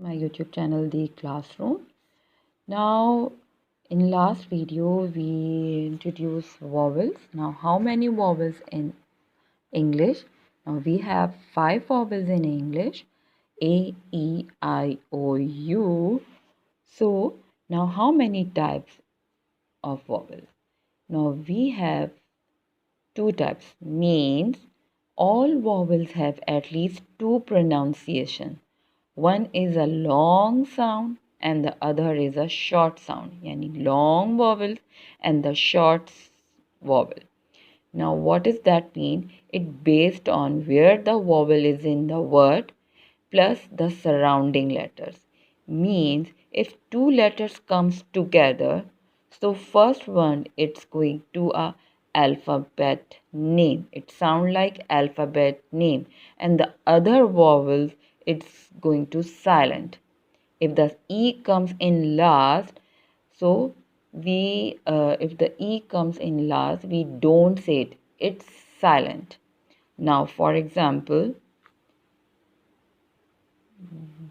my YouTube channel, The Classroom. Now, in last video, we introduced vowels. Now, how many vowels in English? Now, we have 5 vowels in English: A, E, I, O, U. So, now how many types of vowels? Now, we have 2 types, means all vowels have at least 2 pronunciation. One is a long sound and the other is a short sound, yani long vowels and the short vowel. Now, what does that mean? It based on where the vowel is in the word plus the surrounding letters. Means if 2 letters comes together, so first one it's going to a alphabet name. It sound like alphabet name, and the other vowels it's going to silent. If the E comes in last, so we if the E comes in last, we don't say it. It's silent. Now, for example,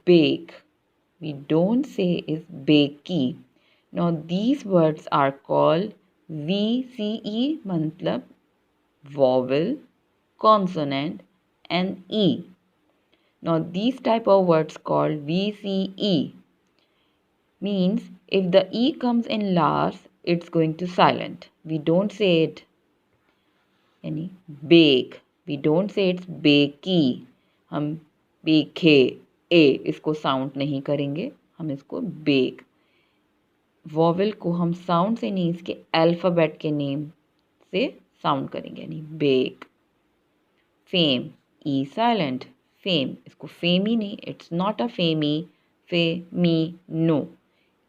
bake. We don't say is bakey. Now these words are called VCE, matlab vowel, consonant and E. Now these type of words called VCE means if the E comes in last, it's going to silent. We don't say it any bake. We don't say it's bakey. हम बेखे ए इसको sound नहीं करेंगे, हम इसको bake. Vowel को हम sound से नहीं, इसके अल्फ़ाबेट के नेम से साउंड करेंगे, यानी bake. Fame, e silent, fame, इसको फेमी नहीं, it's not a famy, famy, no.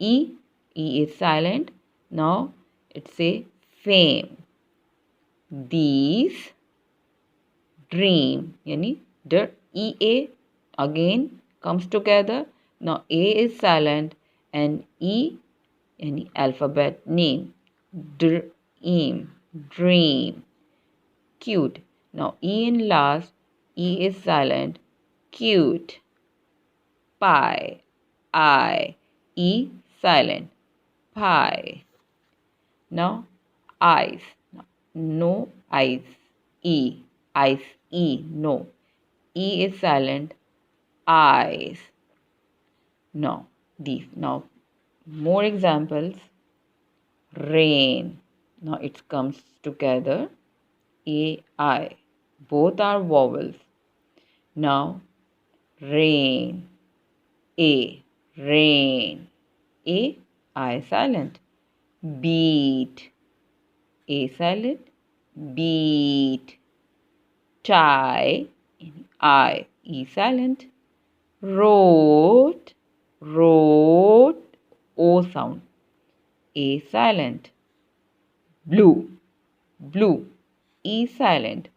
E is silent, now it's a fame. These dream, yani the EA again comes together. Now A is silent and E, yani alphabet name. Dream, dream. Cute. Now E in last, E is silent. Cute. Pie, I, E silent. Pie. Now eyes. No eyes, E, eyes, E, no. E is silent, eyes. Now, these. Now, more examples. Rain. Now, it comes together. A, I. Both are vowels. Now, rain. A, rain. A, I silent. Beat. A silent, beat. Tie, I, E silent. Wrote, wrote, O sound, A silent. Blue, blue, E silent.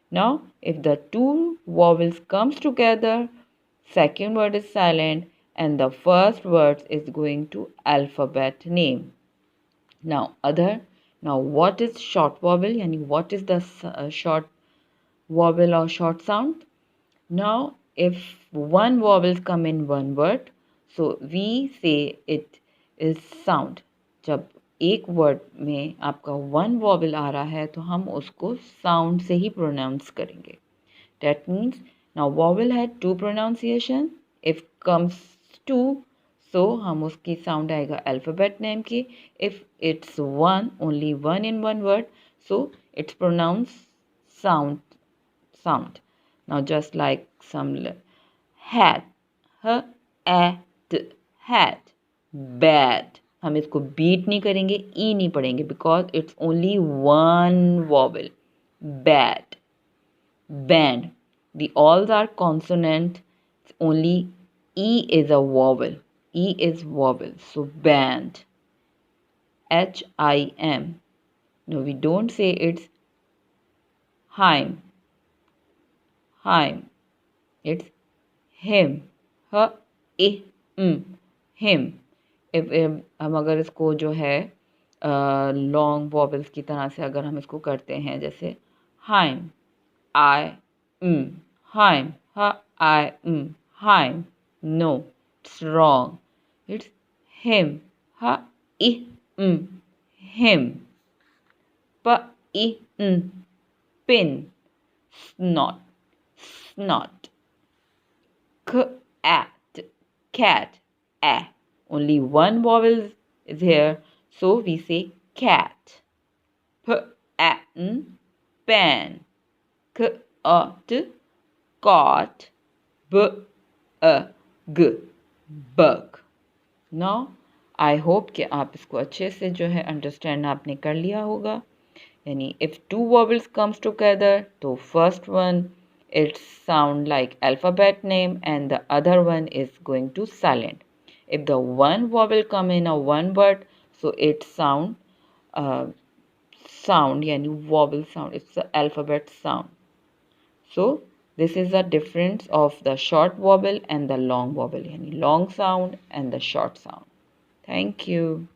Now, if the 2 vowels comes together, second word is silent and the first word is going to alphabet name. Now what is short vowel? Yani what is the short vowel or short sound? Now if one vowel come in one word, so we say it is sound. जब एक word में आपका one vowel आ रहा है तो हम उसको sound से ही pronounce करेंगे. That means now vowel had 2 pronunciation. If comes 2, so हम उसकी sound आएगा alphabet name की. If it's one, only one in one word, so it's pronounced sound. Now just like some hat, hat, bad. हम इसको beat नहीं करेंगे, e नहीं पढ़ेंगे because it's only one vowel. Bad, band. The alls are consonant. Only E is a vowel. E is vowel. So band. H-I-M. No, we don't say it's Heim. Heim. It's him. Him. If हम अगर इसको जो है long vowels की तरह से अगर हम इसको करते हैं, जैसे Heim. I, Heim. Heim. No. It's wrong. It's him. Ha I him. Pa I pin. Snot. Snot. Cat. Cat. A. Only one vowel is here, so we say cat. P A N pan. K A T cot. B A G bug. Now I hope कि आप इसको अच्छे से जो है understand आपने कर लिया होगा. यानी if two vowels comes together तो first one it sound like alphabet name and the other one is going to silent. If the one vowel come in a one word, so it sound yani vowel sound, it's the alphabet sound. So this is the difference of the short vowel and the long vowel, yani long sound and the short sound. Thank you.